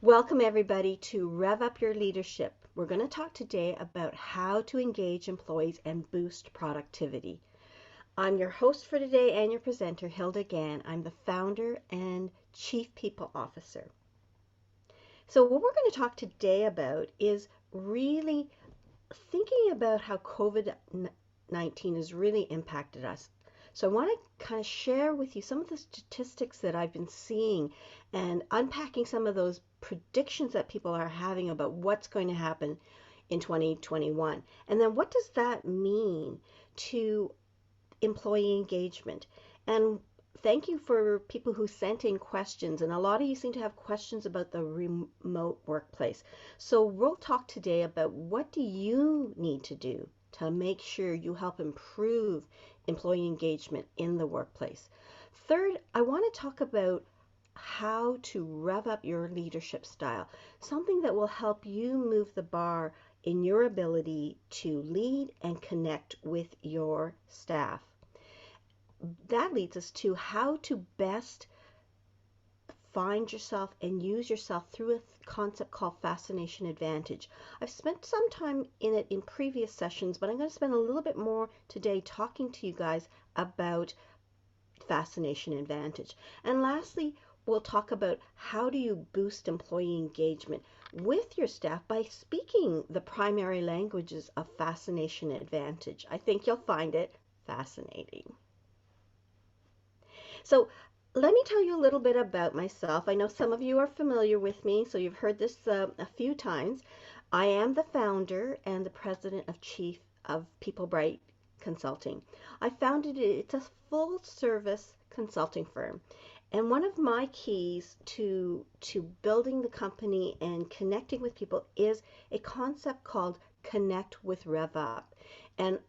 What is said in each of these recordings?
Welcome everybody to Rev Up Your Leadership. We're going to talk today about how to engage employees and boost productivity. I'm your host for today and your presenter, Hilda Gann. I'm the founder and Chief People Officer. So what we're going to talk today about is really thinking about how COVID-19 has really impacted us. So I want to kind of share with you some of the statistics that I've been seeing and unpacking some of those predictions that people are having about what's going to happen in 2021. And then what does that mean to employee engagement? And thank you for people who sent in questions. And a lot of you seem to have questions about the remote workplace. So we'll talk today about what do you need to do to make sure you help improve employee engagement in the workplace. Third, I want to talk about how to rev up your leadership style, something that will help you move the bar in your ability to lead and connect with your staff. That leads us to how to best find yourself and use yourself through a concept called Fascination Advantage. I've spent some time in it in previous sessions, but I'm going to spend a little bit more today talking to you guys about Fascination Advantage. And lastly, we'll talk about how do you boost employee engagement with your staff by speaking the primary languages of Fascination Advantage. I think you'll find it fascinating. So let me tell you a little bit about myself. I know some of you are familiar with me, so you've heard this a few times. I am the founder and the president of People Bright Consulting. I founded it. It's a full service consulting firm. And one of my keys to building the company and connecting with people is a concept called Connect with Rev Up. And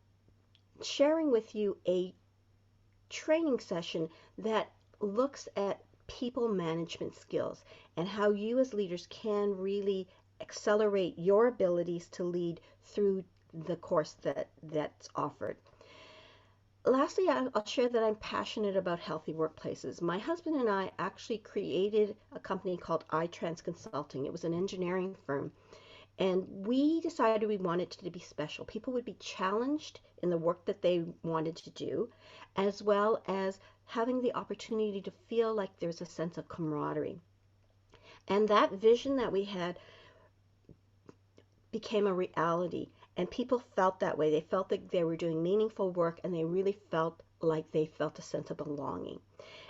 sharing with you a training session that looks at people management skills and how you as leaders can really accelerate your abilities to lead through the course that's offered. Lastly, I'll share that I'm passionate about healthy workplaces. My husband and I actually created a company called iTrans Consulting. It was an engineering firm. And we decided we wanted it to be special. People would be challenged in the work that they wanted to do, as well as having the opportunity to feel like there's a sense of camaraderie. And that vision that we had became a reality, and people felt that way. They felt that they were doing meaningful work, and they really felt like they felt a sense of belonging.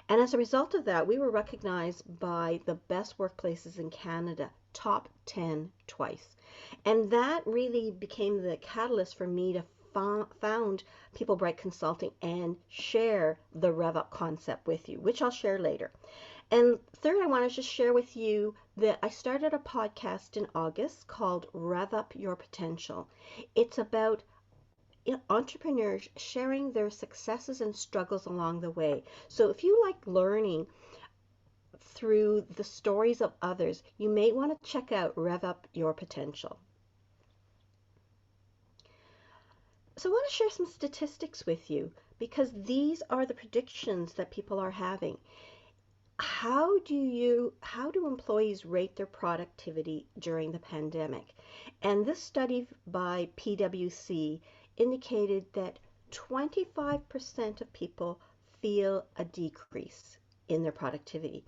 And as a result of that, we were recognized by the best workplaces in Canada, top 10 twice. And that really became the catalyst for me to found People Bright Consulting and share the Rev Up concept with you, which I'll share later. And third, I want to just share with you that I started a podcast in August called Rev Up Your Potential. It's about entrepreneurs sharing their successes and struggles along the way. So if you like learning through the stories of others, you may want to check out Rev Up Your Potential. So I want to share some statistics with you because these are the predictions that people are having. How do employees rate their productivity during the pandemic? And this study by PwC indicated that 25% of people feel a decrease in their productivity.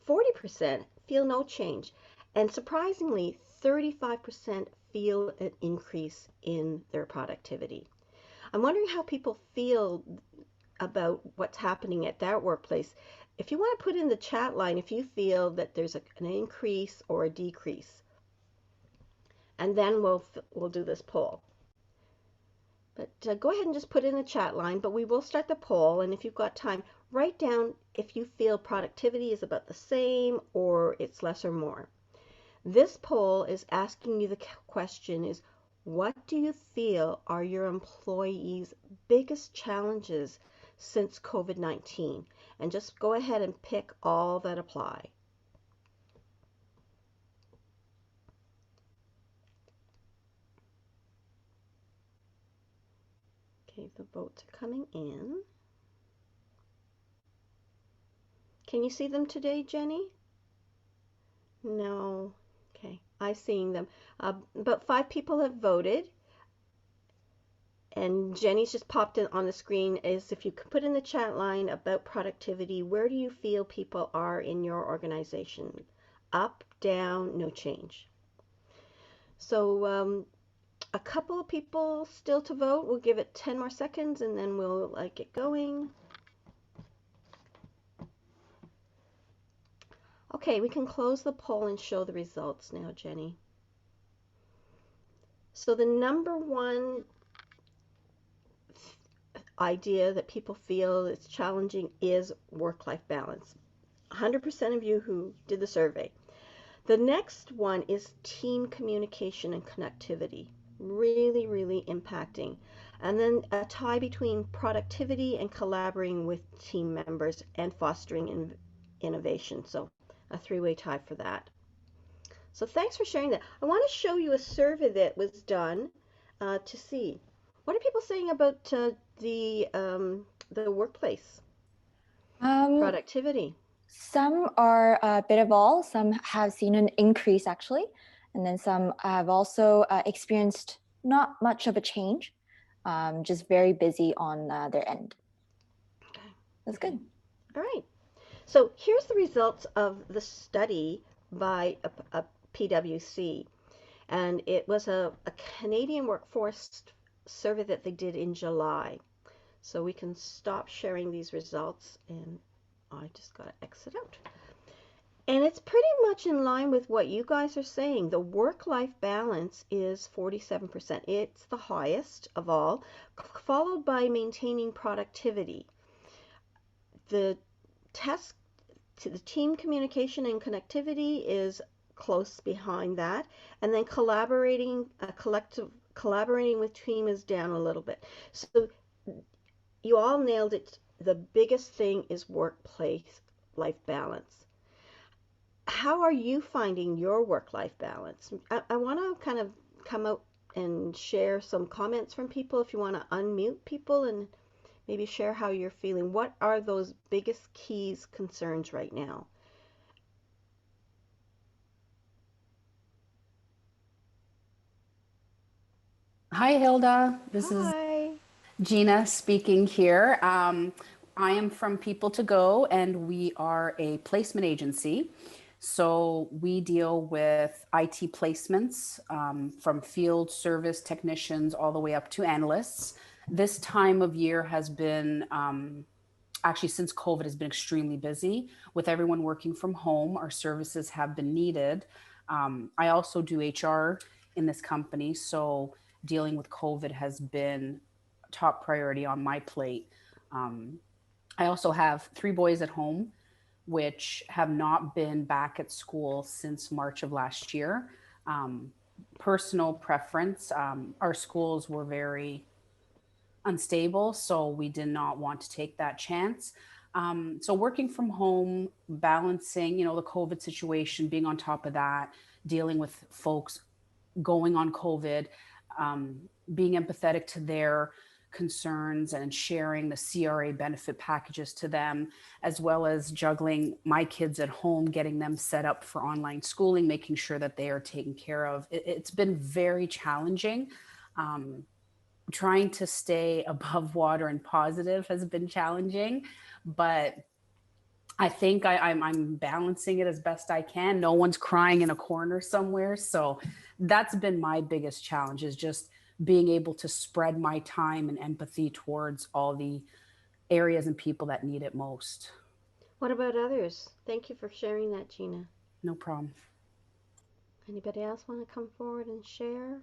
40% feel no change. And surprisingly, 35% feel an increase in their productivity. I'm wondering how people feel about what's happening at that workplace. If you want to put in the chat line if you feel that there's an increase or a decrease. And then we'll do this poll. But go ahead and just put in the chat line, but we will start the poll, and if you've got time, write down if you feel productivity is about the same or it's less or more. This poll is asking you the question is, what do you feel are your employees' biggest challenges since COVID-19? And just go ahead and pick all that apply. Okay, the votes are coming in. Can you see them today, Jenny? No. Okay, I'm seeing them. About 5 people have voted, and Jenny's just popped in on the screen. Is if you could put in the chat line about productivity, where do you feel people are in your organization? Up, down, no change. So a couple of people still to vote. We'll give it 10 more seconds and then we'll get going. Okay, we can close the poll and show the results now, Jenny. So the number one idea that people feel is challenging is work-life balance. 100% of you who did the survey. The next one is team communication and connectivity. Really, really impacting. And then a tie between productivity and collaborating with team members and fostering innovation. So a three-way tie for that. So thanks for sharing that. I want to show you a survey that was done to see what are people saying about the workplace Um, productivity. some are a bit of all. Some have seen an increase actually, and then some have also experienced not much of a change, just very busy on their end. Okay. That's Okay. good. All right. So here's the results of the study by a PwC, and it was a Canadian workforce survey that they did in July. So we can stop sharing these results, and I just got to exit out. And it's pretty much in line with what you guys are saying. The work-life balance is 47%. It's the highest of all, followed by maintaining productivity. The test to the team communication and connectivity is close behind that, and then collaborating with team is down a little bit. So you all nailed it. The biggest thing is workplace life balance. How are you finding your work life balance? I want to kind of come out and share some comments from people. If you want to unmute people and maybe share how you're feeling, what are those biggest keys concerns right now? Hi, Hilda. This is Hi. Gina speaking here. I am from People to Go, and we are a placement agency. So we deal with IT placements from field service technicians all the way up to analysts. This time of year has been actually, since COVID, has been extremely busy with everyone working from home. Our services have been needed. I also do HR in this company, so dealing with COVID has been top priority on my plate. Um, I also have 3 boys at home, which have not been back at school since March of last year. Um, Personal preference, our schools were very unstable, so we did not want to take that chance. So working from home, balancing, the COVID situation, being on top of that, dealing with folks going on COVID, being empathetic to their concerns and sharing the CRA benefit packages to them, as well as juggling my kids at home, getting them set up for online schooling, making sure that they are taken care of. It's been very challenging. Um, Trying to stay above water and positive has been challenging, but I think I'm balancing it as best I can. No one's crying in a corner somewhere. So that's been my biggest challenge, is just being able to spread my time and empathy towards all the areas and people that need it most. What about others? Thank you for sharing that, Gina. No problem. Anybody else want to come forward and share?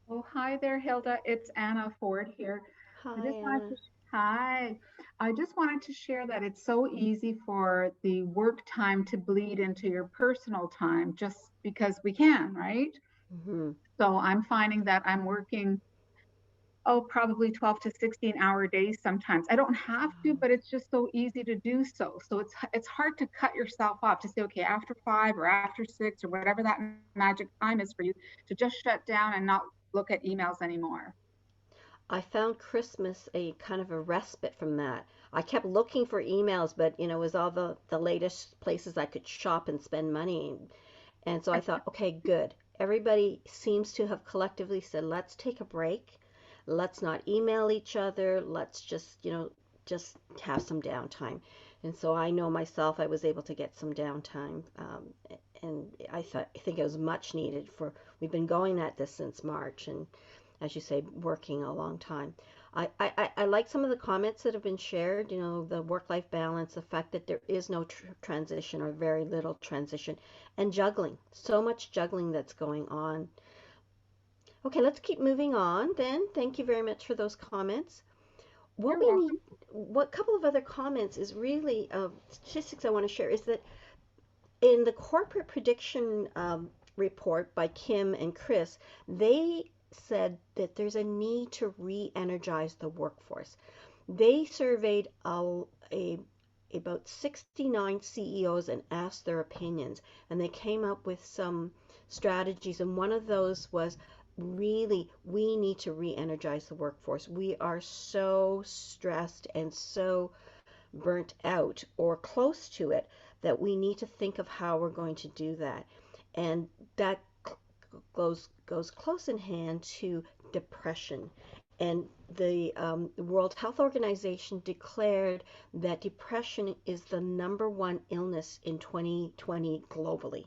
Oh, hi there, Hilda. It's Anna Ford here. I Hi, just wanted Anna. to, hi. I just wanted to share that it's so easy for the work time to bleed into your personal time just because we can, right? Mm-hmm. So I'm finding that I'm working, oh, probably 12 to 16-hour days sometimes. I don't have to, but it's just so easy to do so. So it's hard to cut yourself off to say, okay, after 5 or after 6 or whatever that magic time is for you, to just shut down and not look at emails anymore. I found Christmas a kind of a respite from that. I kept looking for emails, but it was all the latest places I could shop and spend money. And so I thought, okay, good. Everybody seems to have collectively said, let's take a break. Let's not email each other. Let's just, just have some downtime. And so I know myself, I was able to get some downtime. And I think it was much needed we've been going at this since March. And as you say, working a long time. I like some of the comments that have been shared, the work-life balance, the fact that there is no transition or very little transition, and juggling. So much juggling that's going on. Okay, let's keep moving on then. Thank you very much for those comments. You're welcome. What couple of other comments is really statistics I want to share is that in the corporate prediction report by Kim and Chris, they said that there's a need to re-energize the workforce. They surveyed about 69 CEOs and asked their opinions, and they came up with some strategies, and one of those was really we need to re-energize the workforce. We are so stressed and so burnt out or close to it that we need to think of how we're going to do that. And that goes close in hand to depression. And the World Health Organization declared that depression is the #1 illness in 2020 globally.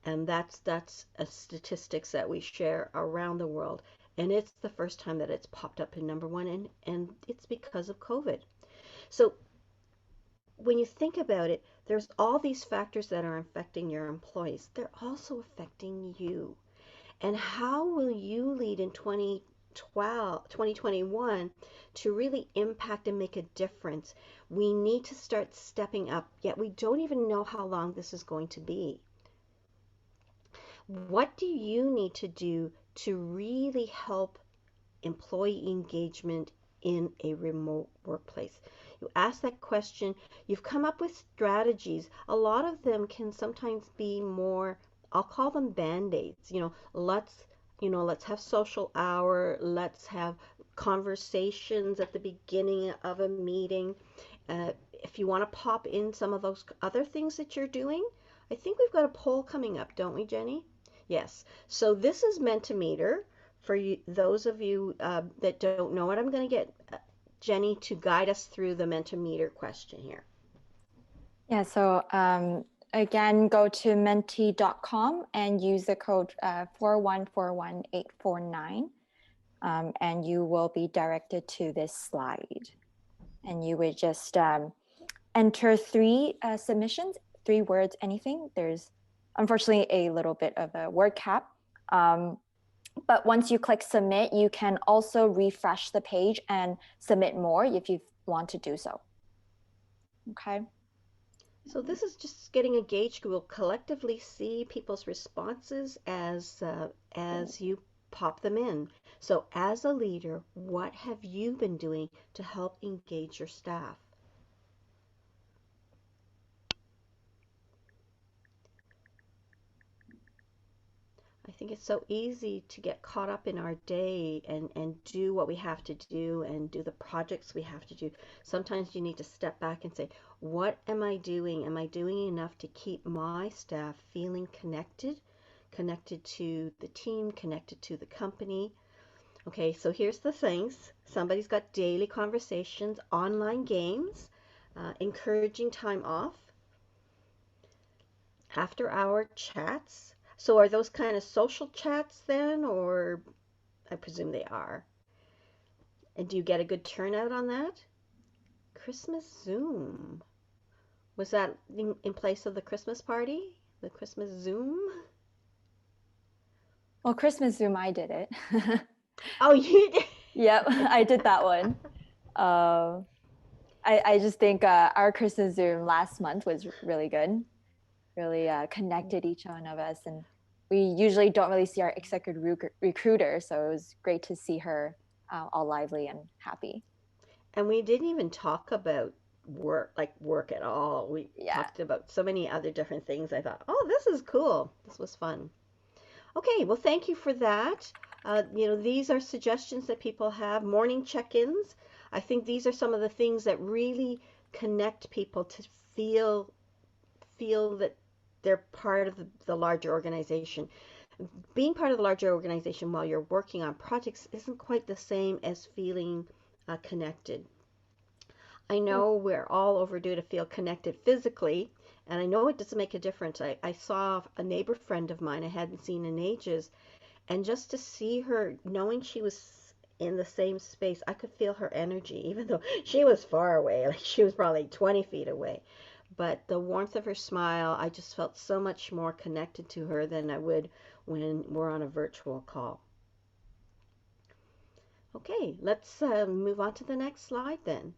And that's a statistics that we share around the world. And it's the first time that it's popped up in #1, and it's because of COVID. So when you think about it, there's all these factors that are affecting your employees. They're also affecting you. And how will you lead in 2021 to really impact and make a difference? We need to start stepping up, yet we don't even know how long this is going to be. What do you need to do to really help employee engagement in a remote workplace? You ask that question, you've come up with strategies. A lot of them can sometimes be more, I'll call them band-aids. Let's have social hour, let's have conversations at the beginning of a meeting. If you want to pop in some of those other things that you're doing, I think we've got a poll coming up, don't we, Jenny? Yes. So this is Mentimeter. For those of you that don't know it, I'm going to get Jenny to guide us through the Mentimeter question here. Yeah, so again, go to menti.com and use the code 4141849, and you will be directed to this slide. And you would just enter 3 submissions, 3 words, anything. There's unfortunately a little bit of a word cap. But once you click submit, you can also refresh the page and submit more if you want to do so. Okay. So this is just getting a gauge. We'll collectively see people's responses as you pop them in. So as a leader, what have you been doing to help engage your staff? I think it's so easy to get caught up in our day and do what we have to do and do the projects we have to do. Sometimes you need to step back and say, what am I doing? Am I doing enough to keep my staff feeling connected to the team, connected to the company? Okay, so here's the things. Somebody's got daily conversations, online games, encouraging time off, after-hour chats. So are those kind of social chats then, or I presume they are? And do you get a good turnout on that? Christmas Zoom. Was that in place of the Christmas party? The Christmas Zoom? Well, Christmas Zoom, I did it. Oh, you did? Yep, I did that one. I just think our Christmas Zoom last month was really good. Really connected each one of us, and we usually don't really see our executive recruiter, so it was great to see her all lively and happy. And we didn't even talk about work at all. We talked about so many other different things. I thought, oh, this is cool. This was fun. Okay, well, thank you for that. These are suggestions that people have. Morning check-ins. I think these are some of the things that really connect people to feel that they're part of the larger organization. Being part of the larger organization while you're working on projects isn't quite the same as feeling connected. I know we're all overdue to feel connected physically, and I know it does make a difference. I saw a neighbor friend of mine I hadn't seen in ages, and just to see her, knowing she was in the same space, I could feel her energy, even though she was far away, like she was probably 20 feet away. But the warmth of her smile, I just felt so much more connected to her than I would when we're on a virtual call. Okay, let's move on to the next slide then.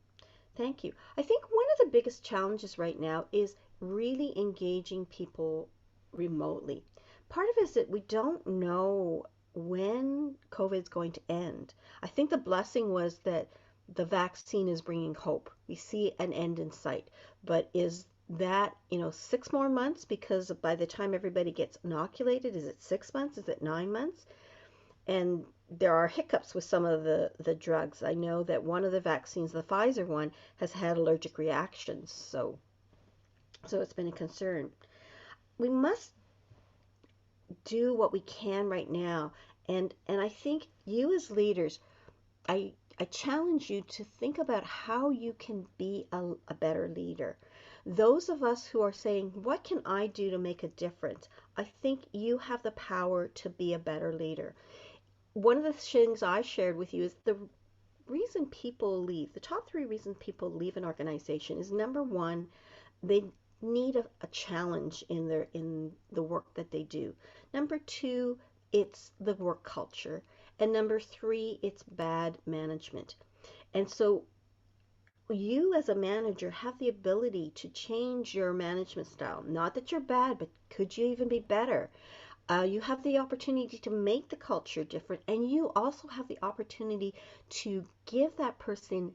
Thank you. I think one of the biggest challenges right now is really engaging people remotely. Part of it is that we don't know when COVID is going to end. I think the blessing was that the vaccine is bringing hope. We see an end in sight. But is that, 6 more months? Because by the time everybody gets inoculated, is it 6 months? Is it 9 months? And there are hiccups with some of the drugs. I know that one of the vaccines, the Pfizer one, has had allergic reactions. So it's been a concern. We must do what we can right now. And I think you as leaders, I challenge you to think about how you can be a better leader. Those of us who are saying, what can I do to make a difference? I think you have the power to be a better leader. One of the things I shared with you is the reason people leave, the top 3 reasons people leave an organization is, number one, they need a challenge in the work that they do. Number 2, it's the work culture. And number 3, it's bad management. And so you as a manager have the ability to change your management style. Not that you're bad, but could you even be better? You have the opportunity to make the culture different, and you also have the opportunity to give that person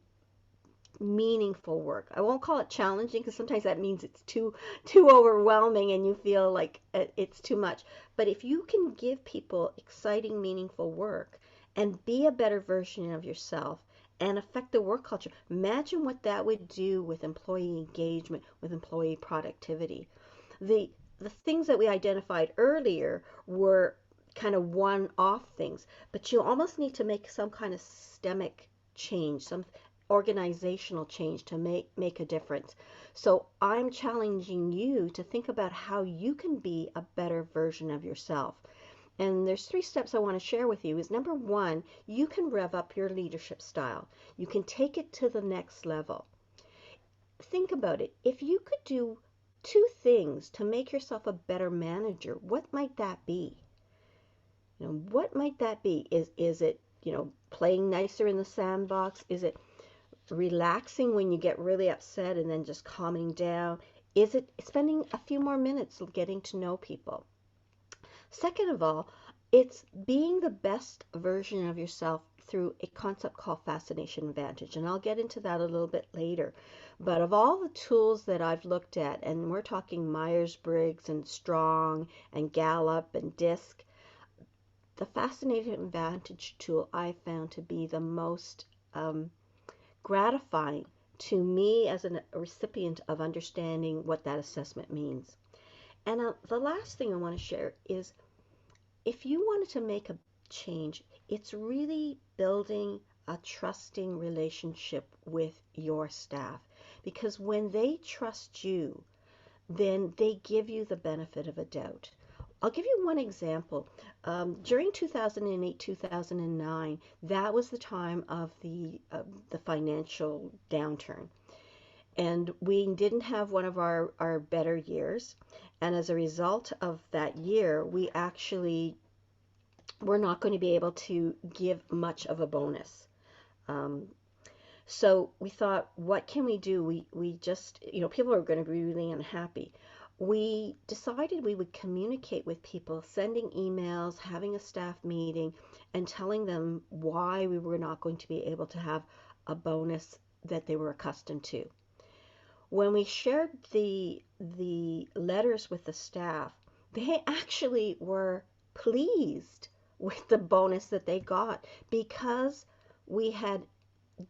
meaningful work. I won't call it challenging because sometimes that means it's too overwhelming and you feel like it's too much. But if you can give people exciting, meaningful work and be a better version of yourself and affect the work culture, imagine what that would do with employee engagement, with employee productivity. The things that we identified earlier were kind of one-off things, but you almost need to make some kind of systemic change, some organizational change to make a difference. So I'm challenging you to think about how you can be a better version of yourself. And there's 3 steps I want to share with you. Is number 1, you can rev up your leadership style. You can take it to the next level. Think about it. If you could do 2 things to make yourself a better manager, what might that be? What might that be? Is it, playing nicer in the sandbox? Is it relaxing when you get really upset and then just calming down? Is it spending a few more minutes getting to know people? Second of all, it's being the best version of yourself through a concept called Fascination Advantage. And I'll get into that a little bit later. But of all the tools that I've looked at, and we're talking Myers-Briggs and Strong and Gallup and DISC, the Fascination Advantage tool I found to be the most gratifying to me as a recipient of understanding what that assessment means. And the last thing I want to share is, if you wanted to make a change, it's really building a trusting relationship with your staff. Because when they trust you, then they give you the benefit of a doubt. I'll give you one example. During 2008, 2009, that was the time of the financial downturn. And we didn't have one of our better years. And as a result of that year, we actually were not going to be able to give much of a bonus. So we thought, what can we do? We just, people are going to be really unhappy. We decided we would communicate with people, sending emails, having a staff meeting, and telling them why we were not going to be able to have a bonus that they were accustomed to. When we shared the letters with the staff, they actually were pleased with the bonus that they got because we had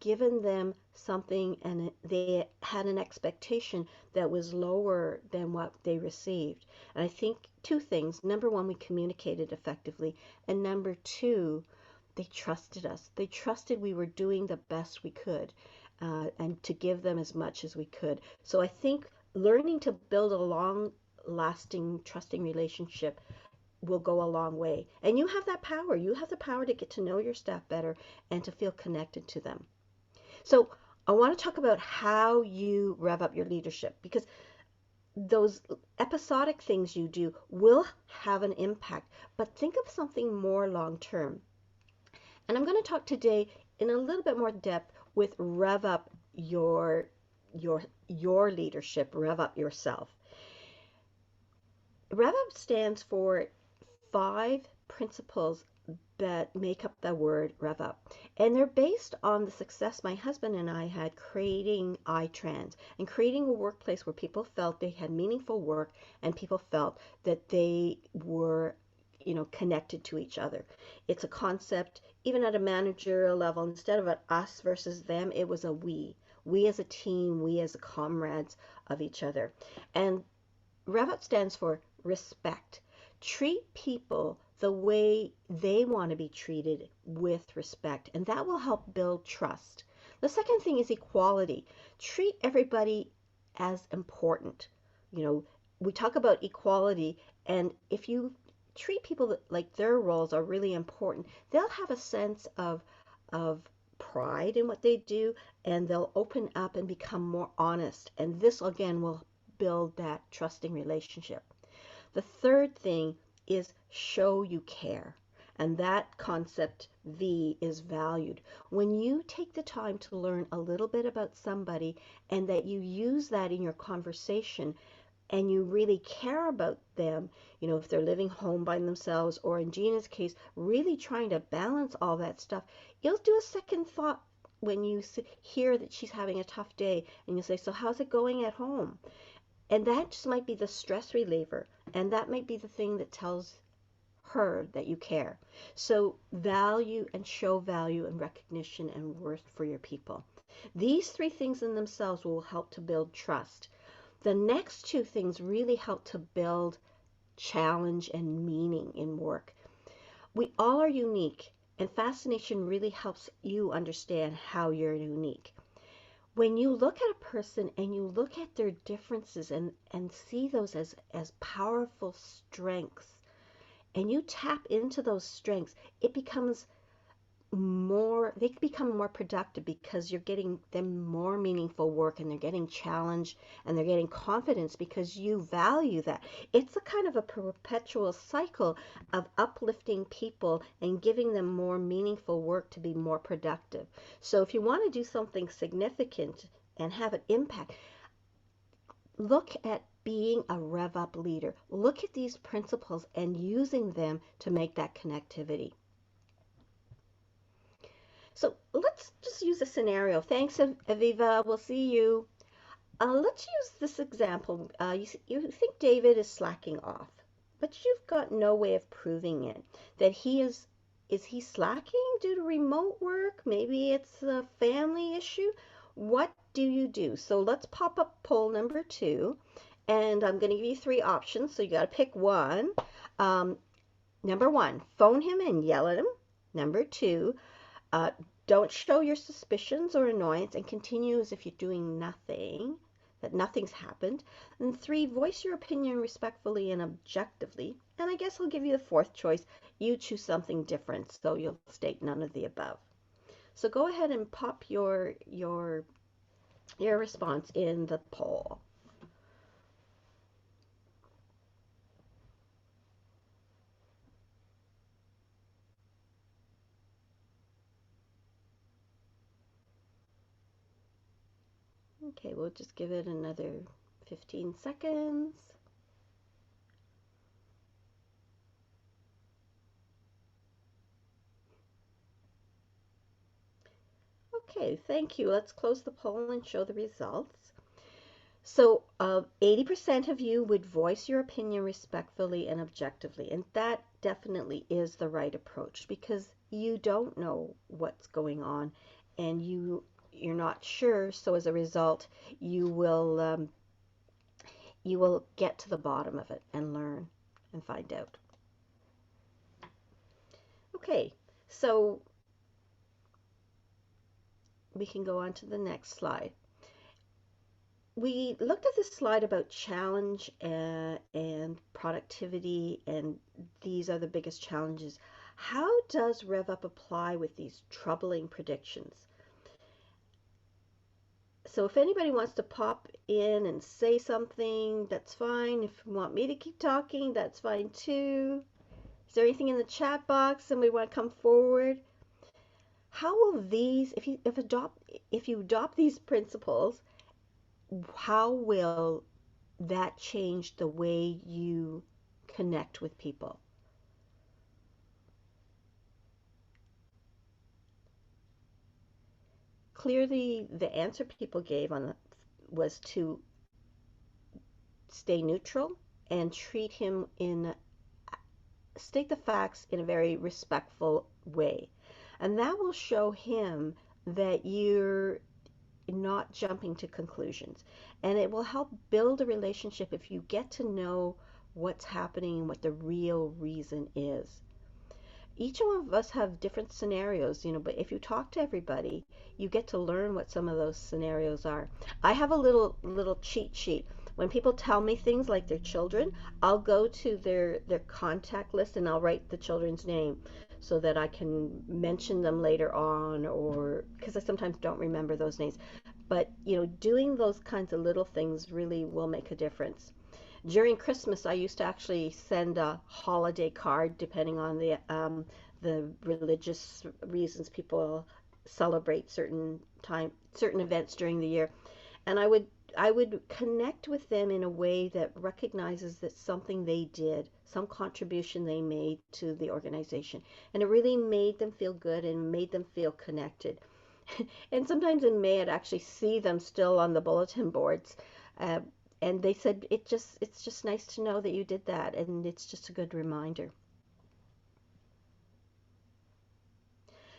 given them something and they had an expectation that was lower than what they received. And I think two things. Number one, we communicated effectively. And number two, they trusted us. They trusted we were doing the best we could, and to give them as much as we could. So I think learning to build a long lasting, trusting relationship will go a long way. And you have that power. You have the power to get to know your staff better and to feel connected to them. So I want to talk about how you rev up your leadership, because those episodic things you do will have an impact, but think of something more long term. And I'm going to talk today in a little bit more depth with rev up your leadership, rev up yourself. Rev up stands for 5 principles that make up the word rev up, and they're based on the success my husband and I had creating iTrans and creating a workplace where people felt they had meaningful work and people felt that they were connected to each other. It's a concept even at a managerial level. Instead of an us versus them, it was a we as a team, we as comrades of each other. And rev up stands for respect. Treat people the way they want to be treated, with respect, and that will help build trust. The second thing is equality. Treat everybody as important. We talk about equality, and if you treat people like their roles are really important, they'll have a sense of pride in what they do, and they'll open up and become more honest, and this again will build that trusting relationship. The third thing is show you care. And that concept, V, is valued. When you take the time to learn a little bit about somebody and that you use that in your conversation and you really care about them, if they're living home by themselves, or in Gina's case, really trying to balance all that stuff, you'll do a second thought when you hear that she's having a tough day, and you say, so how's it going at home? And that just might be the stress reliever, and that might be the thing that tells her that you care. So value and show value and recognition and worth for your people. These 3 things in themselves will help to build trust. The next 2 things really help to build challenge and meaning in work. We all are unique, and Fascination really helps you understand how you're unique. When you look at a person and you look at their differences and see those as powerful strengths, and you tap into those strengths, it becomes they become more productive because you're getting them more meaningful work, and they're getting challenged and they're getting confidence because you value that. It's a kind of a perpetual cycle of uplifting people and giving them more meaningful work to be more productive. So if you want to do something significant and have an impact, look at being a rev up leader. Look at these principles and using them to make that connectivity. So let's just use a scenario. Thanks, Aviva. We'll see you. Let's use this example. You think David is slacking off, but you've got no way of proving it. That is he slacking due to remote work? Maybe it's a family issue. What do you do? So let's pop up poll number 2, and I'm going to give you 3 options. So you got to pick one. Number 1, phone him and yell at him. Number 2, don't show your suspicions or annoyance and continue as if you're doing nothing, that nothing's happened. And 3, voice your opinion respectfully and objectively. And I guess I'll give you the 4th choice. You choose something different, so you'll state none of the above. So go ahead and pop your response in the poll. Okay, we'll just give it another 15 seconds. Okay, thank you. Let's close the poll and show the results. So 80% of you would voice your opinion respectfully and objectively, and that definitely is the right approach because you don't know what's going on, and you're not sure, so as a result you will get to the bottom of it and learn and find out. Okay, so we can go on to the next slide. We looked at this slide about challenge and productivity, and these are the biggest challenges. How does RevUp apply with these troubling predictions? So if anybody wants to pop in and say something, that's fine. If you want me to keep talking, that's fine too. Is there anything in the chat box? Somebody want to come forward? How will these, if you adopt these principles, how will that change the way you connect with people? Clearly, the answer people gave was to stay neutral and state the facts in a very respectful way. And that will show him that you're not jumping to conclusions. And it will help build a relationship if you get to know what's happening and what the real reason is. Each of us have different scenarios, but if you talk to everybody, you get to learn what some of those scenarios are. I have a little cheat sheet. When people tell me things like their children, I'll go to their contact list and I'll write the children's name so that I can mention them later on, or because I sometimes don't remember those names. But, doing those kinds of little things really will make a difference. During Christmas, I used to actually send a holiday card, depending on the religious reasons people celebrate certain events during the year, and I would connect with them in a way that recognizes that something they did, some contribution they made to the organization, and it really made them feel good and made them feel connected. And sometimes in May, I'd actually see them still on the bulletin boards. And they said, it's just nice to know that you did that, and it's just a good reminder.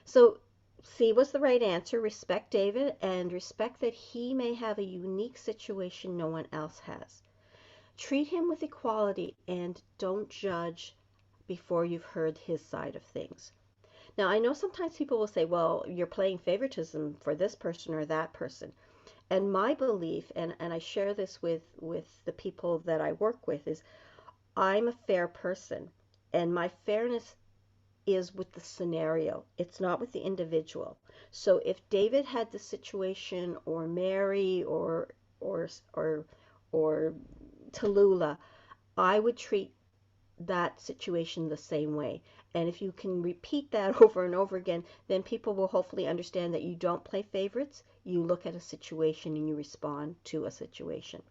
So C was the right answer. Respect David, and respect that he may have a unique situation no one else has. Treat him with equality, and don't judge before you've heard his side of things. Now, I know sometimes people will say, well, you're playing favoritism for this person or that person. And my belief, and I share this with the people that I work with, is I'm a fair person. And my fairness is with the scenario. It's not with the individual. So if David had the situation, or Mary, or Tallulah, I would treat that situation the same way. And if you can repeat that over and over again, then people will hopefully understand that you don't play favorites. You look at a situation and you respond to a situation.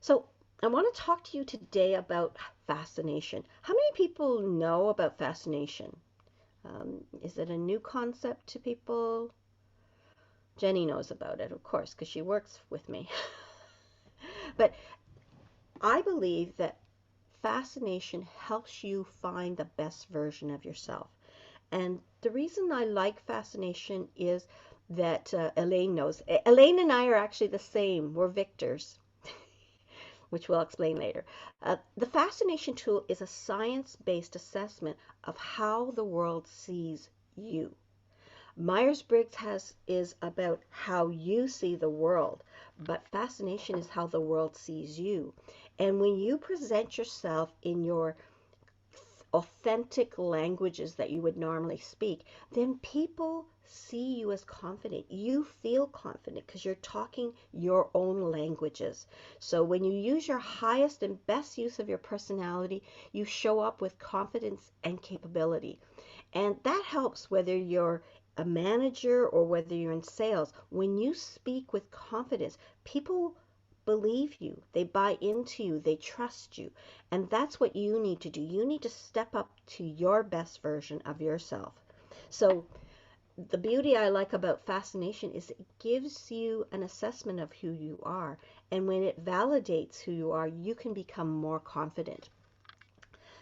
So I want to talk to you today about fascination. How many people know about fascination? Is it a new concept to people? Jenny knows about it, of course, because she works with me. But I believe that fascination helps you find the best version of yourself. And the reason I like fascination is that Elaine knows. Elaine and I are actually the same. We're victors, which we'll explain later. The fascination tool is a science-based assessment of how the world sees you. Myers-Briggs is about how you see the world, but fascination is how the world sees you. And when you present yourself in your authentic languages that you would normally speak, then people see you as confident. You feel confident because you're talking your own languages. So when you use your highest and best use of your personality, you show up with confidence and capability. And that helps whether you're a manager or whether you're in sales. When you speak with confidence, people believe you, they buy into you, they trust you. And that's what you need to do. You need to step up to your best version of yourself. So the beauty I like about fascination is it gives you an assessment of who you are. And when it validates who you are, you can become more confident.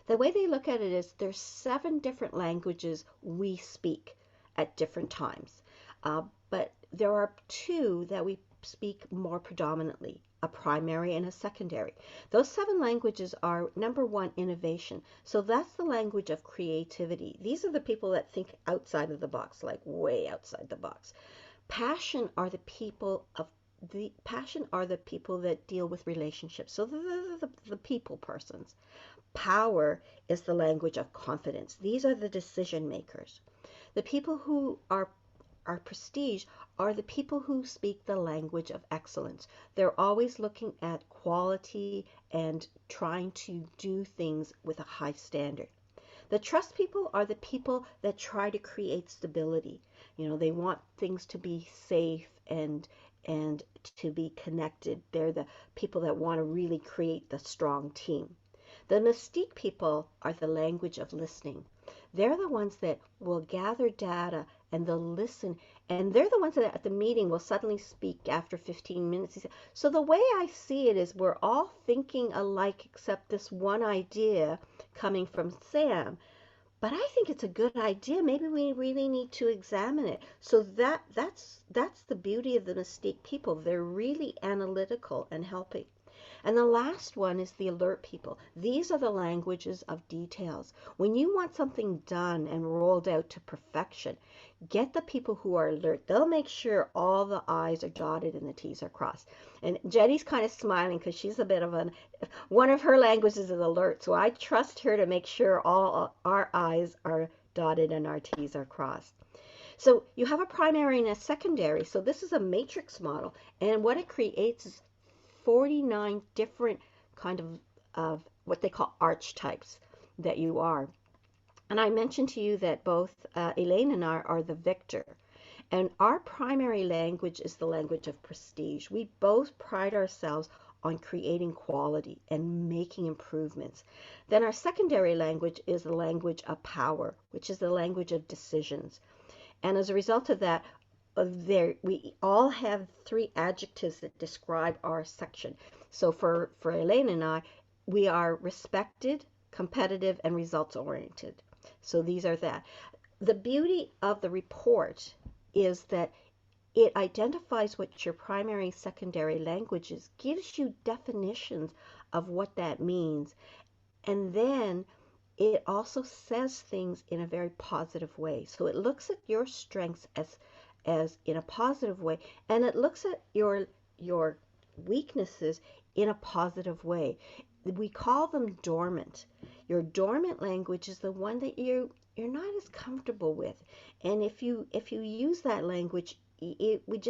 The way they look at it is there's 7 different languages we speak at different times. But there are 2 that we speak more predominantly, a primary and a secondary. Those 7 languages are, number 1, innovation. So that's the language of creativity. These are the people that think outside of the box, like way outside the box. Passion are the people that deal with relationships. So the people persons. Power is the language of confidence. These are the decision makers. The people who are prestige are the people who speak the language of excellence. They're always looking at quality and trying to do things with a high standard. The trust people are the people that try to create stability. They want things to be safe and to be connected. They're the people that want to really create the strong team. The mystique people are the language of listening. They're the ones that will gather data and they'll listen, and they're the ones that at the meeting will suddenly speak after 15 minutes. So the way I see it is we're all thinking alike except this one idea coming from Sam. But I think it's a good idea. Maybe we really need to examine it. So that's the beauty of the mystique people. They're really analytical and helping. And the last one is the alert people. These are the languages of details. When you want something done and rolled out to perfection, get the people who are alert. They'll make sure all the I's are dotted and the T's are crossed. And Jenny's kind of smiling because she's a bit of one of her languages is alert. So I trust her to make sure all our I's are dotted and our T's are crossed. So you have a primary and a secondary. So this is a matrix model. And what it creates is 49 different kind of what they call archetypes that you are. And I mentioned to you that both Elaine and I are the victor. And our primary language is the language of prestige. We both pride ourselves on creating quality and making improvements. Then our secondary language is the language of power, which is the language of decisions. And as a result of that, we all have 3 adjectives that describe our section. So for Elaine and I, we are respected, competitive, and results oriented. So these are that. The beauty of the report is that it identifies what your primary and secondary language is, gives you definitions of what that means, and then it also says things in a very positive way. So it looks at your strengths as in a positive way, and it looks at your weaknesses in a positive way. We call them dormant. Your dormant language is the one that you're not as comfortable with, and if you use that language, it would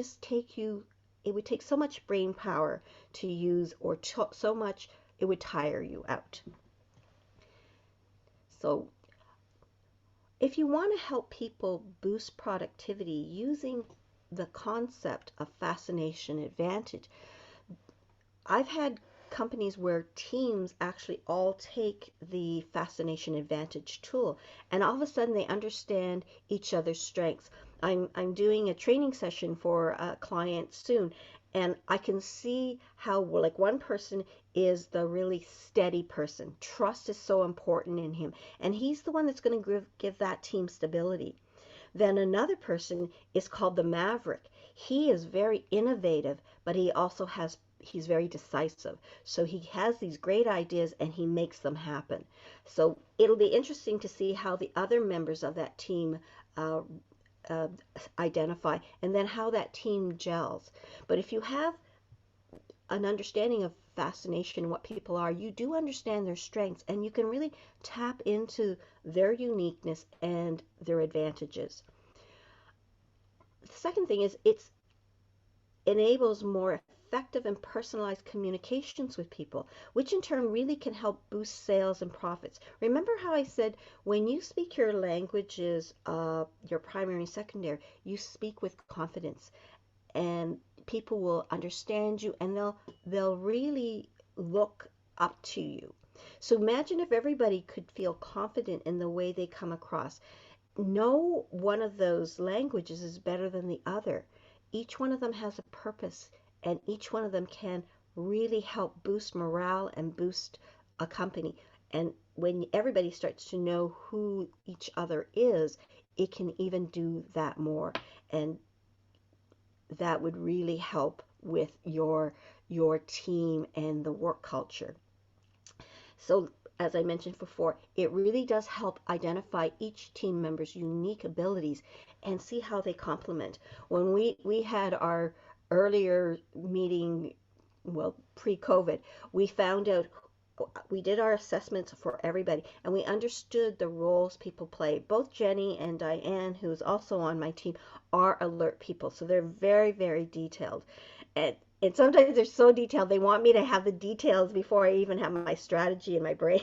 take so much brain power to use, or so much it would tire you out. So if you want to help people boost productivity using the concept of Fascination Advantage, I've had companies where teams actually all take the Fascination Advantage tool, and all of a sudden they understand each other's strengths. I'm doing a training session for a client soon, and I can see how, like, one person is the really steady person. Trust is so important in him, and he's the one that's going to give that team stability. Then another person is called the Maverick. He is very innovative, but he's very decisive. So he has these great ideas and he makes them happen. So it'll be interesting to see how the other members of that team identify, and then how that team gels. But if you have an understanding of fascination, what people are, you do understand their strengths, and you can really tap into their uniqueness and their advantages. The second thing is it enables more effective and personalized communications with people, which in turn really can help boost sales and profits. Remember how I said when you speak your languages, your primary and secondary, you speak with confidence, and people will understand you, and they'll really look up to you. So imagine if everybody could feel confident in the way they come across. No one of those languages is better than the other. Each one of them has a purpose, and each one of them can really help boost morale and boost a company. And when everybody starts to know who each other is, it can even do that more. And that would really help with your team and the work culture. So as I mentioned before, it really does help identify each team member's unique abilities and see how they complement. When we had our earlier meeting, well, pre-COVID, we found out, we did our assessments for everybody, and we understood the roles people play. Both Jenny and Diane, who's also on my team, are alert people, so they're very, very detailed. And sometimes they're so detailed, they want me to have the details before I even have my strategy in my brain.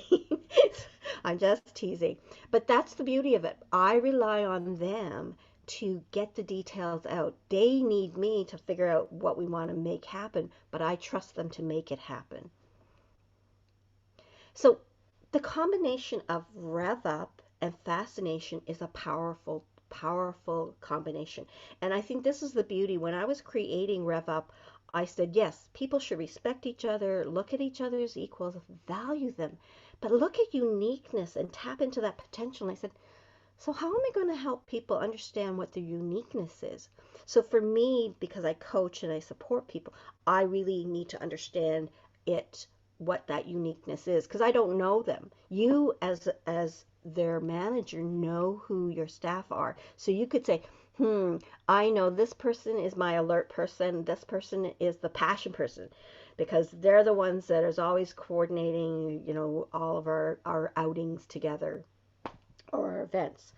I'm just teasing. But that's the beauty of it. I rely on them to get the details out. They need me to figure out what we want to make happen, but I trust them to make it happen. So the combination of Rev Up and Fascination is a powerful, powerful combination. And I think this is the beauty. When I was creating Rev Up, I said, yes, people should respect each other, look at each other as equals, value them, but look at uniqueness and tap into that potential. And I said, so how am I going to help people understand what their uniqueness is? So for me, because I coach and I support people, I really need to understand what that uniqueness is, because I don't know them. You as their manager know who your staff are. So you could say, I know this person is my alert person, this person is the passion person, because they're the ones that is always coordinating, all of our outings together or our events.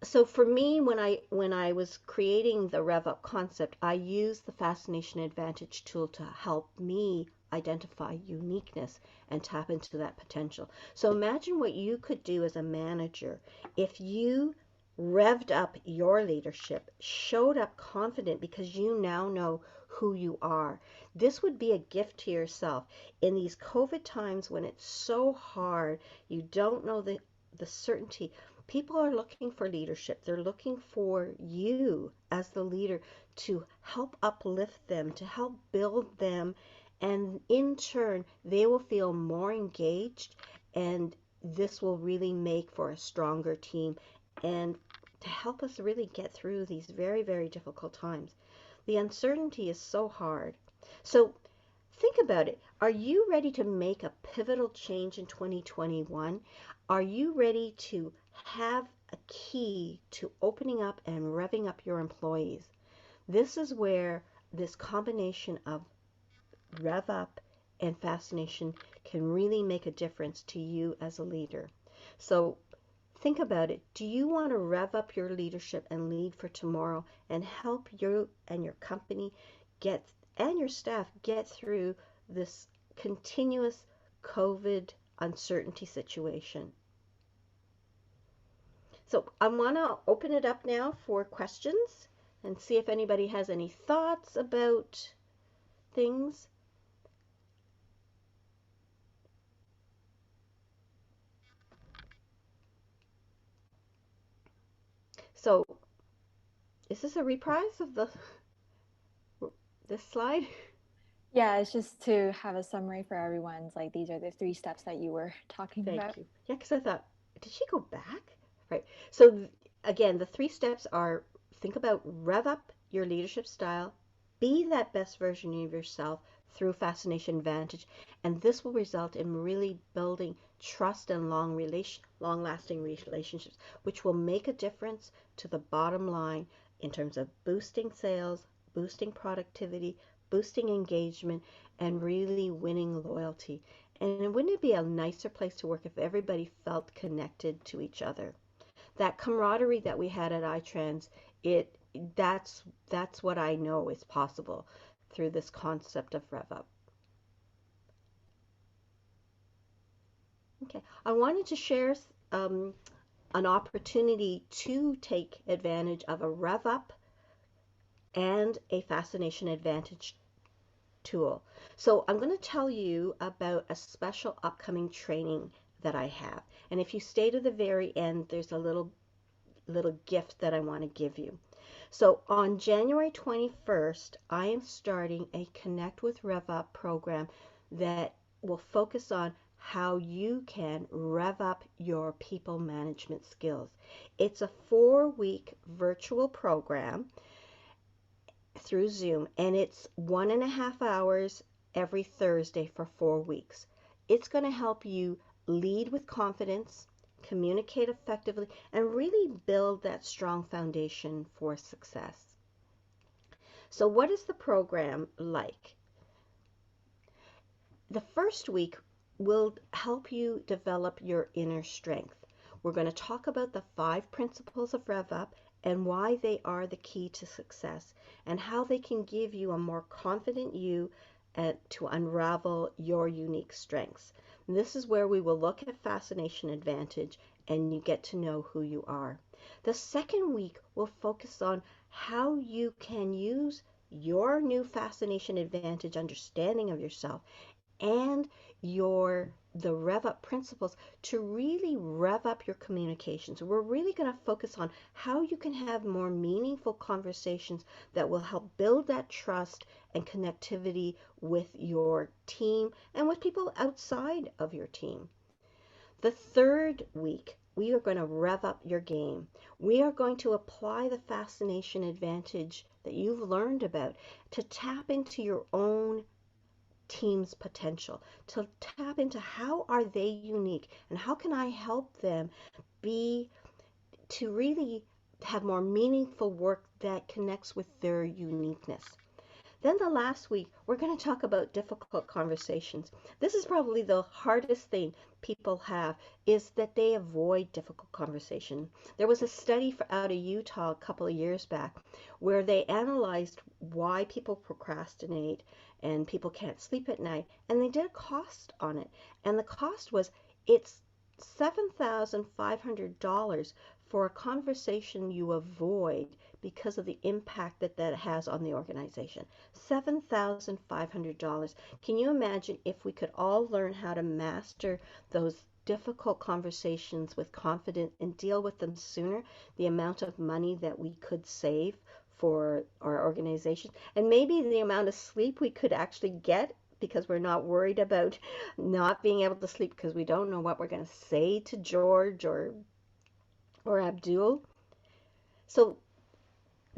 So for me, when I was creating the Rev Up concept, I used the Fascination Advantage tool to help me identify uniqueness and tap into that potential. So imagine what you could do as a manager if you revved up your leadership, showed up confident because you now know who you are. This would be a gift to yourself in these COVID times when it's so hard, you don't know the certainty. People are looking for leadership. They're looking for you as the leader to help uplift them, to help build them, and in turn, they will feel more engaged, and this will really make for a stronger team and to help us really get through these very, very difficult times. The uncertainty is so hard. So think about it. Are you ready to make a pivotal change in 2021? Are you ready to have a key to opening up and revving up your employees? This is where this combination of Rev Up and Fascination can really make a difference to you as a leader. So think about it. Do you want to rev up your leadership and lead for tomorrow and help you and your company and your staff get through this continuous COVID uncertainty situation? So I want to open it up now for questions and see if anybody has any thoughts about things. So is this a reprise of this slide? Yeah, it's just to have a summary for everyone. It's like these are the 3 steps that you were talking about. Thank you. Yeah, because I thought, did she go back? Right. So again, the 3 steps are: think about rev up your leadership style, be that best version of yourself through Fascination Advantage, and this will result in really building trust and long-lasting relationships, which will make a difference to the bottom line in terms of boosting sales, boosting productivity, boosting engagement, and really winning loyalty. And wouldn't it be a nicer place to work if everybody felt connected to each other? That camaraderie that we had at iTrans, that's what I know is possible through this concept of Rev Up. Okay, I wanted to share an opportunity to take advantage of a Rev Up and a Fascination Advantage tool. So I'm going to tell you about a special upcoming training that I have. And if you stay to the very end, there's a little gift that I want to give you. So on January 21st, I am starting a Connect with Rev Up program that will focus on how you can rev up your people management skills. It's a 4-week virtual program through Zoom, and it's 1.5 hours every Thursday for 4 weeks. It's going to help you lead with confidence, communicate effectively, and really build that strong foundation for success. So what is the program like? The first week will help you develop your inner strength. We're going to talk about the 5 principles of Rev Up and why they are the key to success, and how they can give you a more confident you to unravel your unique strengths. And this is where we will look at Fascination Advantage and you get to know who you are. The second week will focus on how you can use your new Fascination Advantage understanding of yourself and the Rev Up principles to really rev up your communications. We're really going to focus on how you can have more meaningful conversations that will help build that trust and connectivity with your team and with people outside of your team. The third week, we are going to rev up your game. We are going to apply the Fascination Advantage that you've learned about to tap into your own team's potential, to tap into how are they unique and how can I help them to really have more meaningful work that connects with their uniqueness. Then the last week, we're going to talk about difficult conversations. This is probably the hardest thing people have, is that they avoid difficult conversation. There was a study out of Utah a couple of years back where they analyzed why people procrastinate and people can't sleep at night, and they did a cost on it. And the cost was, it's $7,500 for a conversation you avoid because of the impact that has on the organization. $7,500. Can you imagine if we could all learn how to master those difficult conversations with confidence and deal with them sooner, the amount of money that we could save for our organization, and maybe the amount of sleep we could actually get, because we're not worried about not being able to sleep because we don't know what we're going to say to George or Abdul. So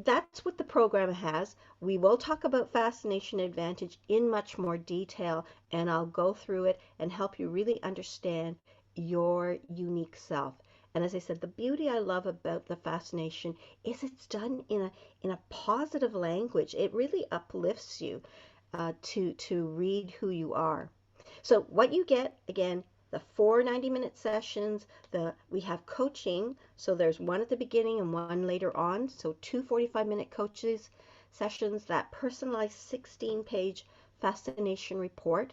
that's what the program has. We will talk about Fascination Advantage in much more detail, and I'll go through it and help you really understand your unique self. And as I said, the beauty I love about the Fascination is it's done in a positive language. It really uplifts you to read who you are. So what you get, again, the 4 90-minute sessions, we have coaching, so there's one at the beginning and one later on, so 2 45-minute coaches sessions, that personalized 16-page Fascination report.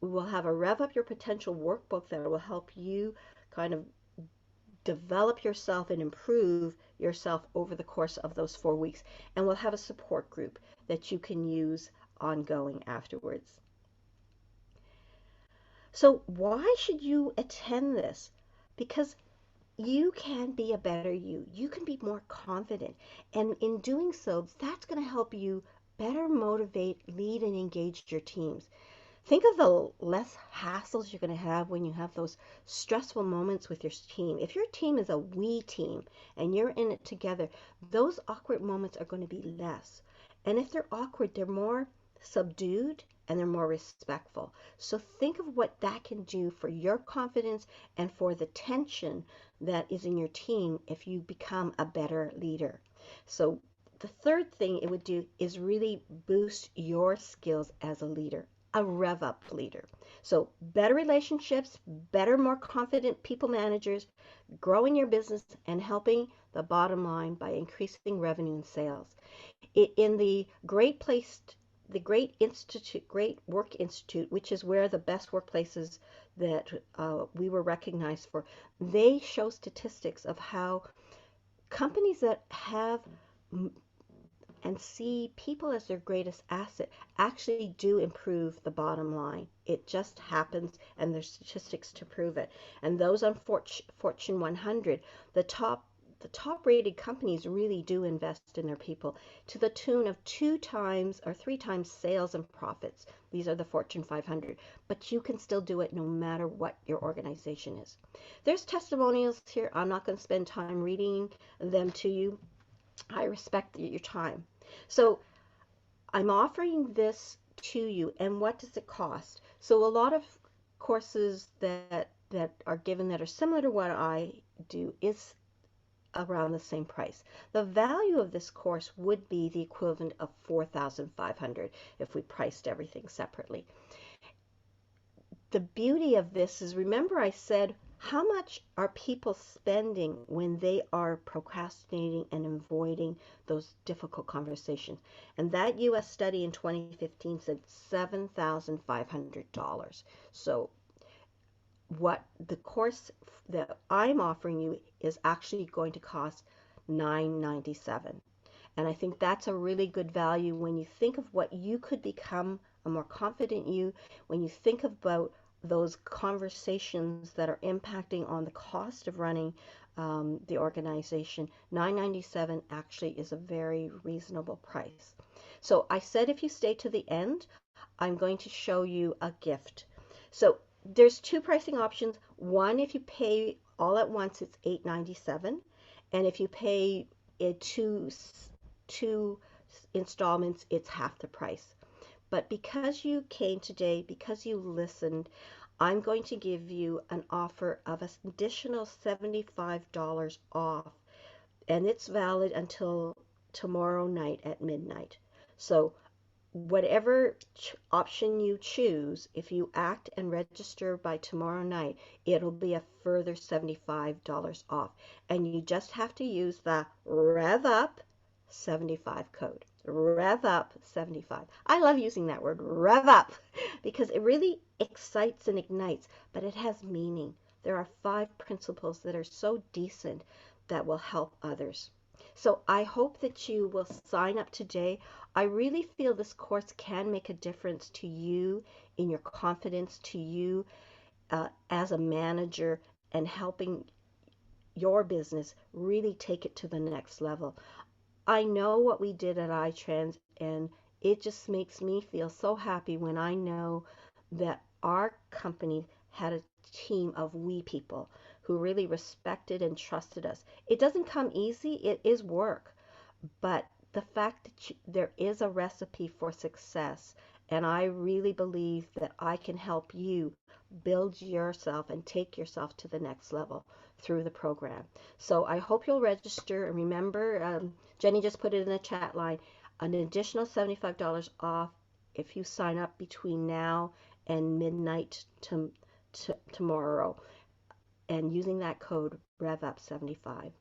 We will have a Rev Up Your Potential workbook that will help you kind of develop yourself and improve yourself over the course of those 4 weeks. And we'll have a support group that you can use ongoing afterwards. So why should you attend this? Because you can be a better you. You can be more confident. And in doing so, that's going to help you better motivate, lead, and engage your teams. Think of the less hassles you're going to have when you have those stressful moments with your team. If your team is a we team and you're in it together, those awkward moments are going to be less. And if they're awkward, they're more subdued and they're more respectful. So think of what that can do for your confidence and for the tension that is in your team if you become a better leader. So the third thing it would do is really boost your skills as a leader, a rev up leader. So better relationships, better, more confident people managers, growing your business and helping the bottom line by increasing revenue and sales. In the Great Work Institute, which is where the best workplaces that we were recognized for, they show statistics of how companies that have and see people as their greatest asset actually do improve the bottom line. It just happens, and there's statistics to prove it. And those on Fortune 100, the top the top rated companies really do invest in their people to the tune of 2 times or 3 times sales and profits. These are the Fortune 500, but you can still do it no matter what your organization is. There's testimonials here. I'm not going to spend time reading them to you. I respect your time. So I'm offering this to you, and what does it cost? So a lot of courses that are given that are similar to what I do is around the same price. The value of this course would be the equivalent of $4,500 if we priced everything separately. The beauty of this is, remember I said, how much are people spending when they are procrastinating and avoiding those difficult conversations? And that US study in 2015 said $7,500. So what the course that I'm offering you is actually going to cost $997. And I think that's a really good value when you think of what you could become, a more confident you, when you think about those conversations that are impacting on the cost of running the organization. $997 actually is a very reasonable price. So I said if you stay to the end, I'm going to show you a gift. So there's 2 pricing options. One, if you pay all at once, it's $897, and if you pay it two installments, it's half the price. But because you came today, because you listened, I'm going to give you an offer of an additional $75 off, and it's valid until tomorrow night at midnight. So whatever option you choose, if you act and register by tomorrow night, it'll be a further $75 off. And you just have to use the REVUP 75 code. REVUP 75. I love using that word, rev up, because it really excites and ignites, but it has meaning. There are 5 principles that are so decent that will help others. So I hope that you will sign up today. I really feel this course can make a difference to you in your confidence, to you as a manager, and helping your business really take it to the next level. I know what we did at iTrans, and it just makes me feel so happy when I know that our company had a team of we people who really respected and trusted us. It doesn't come easy, it is work, but the fact that there is a recipe for success, and I really believe that I can help you build yourself and take yourself to the next level through the program. So I hope you'll register, and remember, Jenny just put it in the chat line, an additional $75 off if you sign up between now and midnight tomorrow, and using that code REVUP75.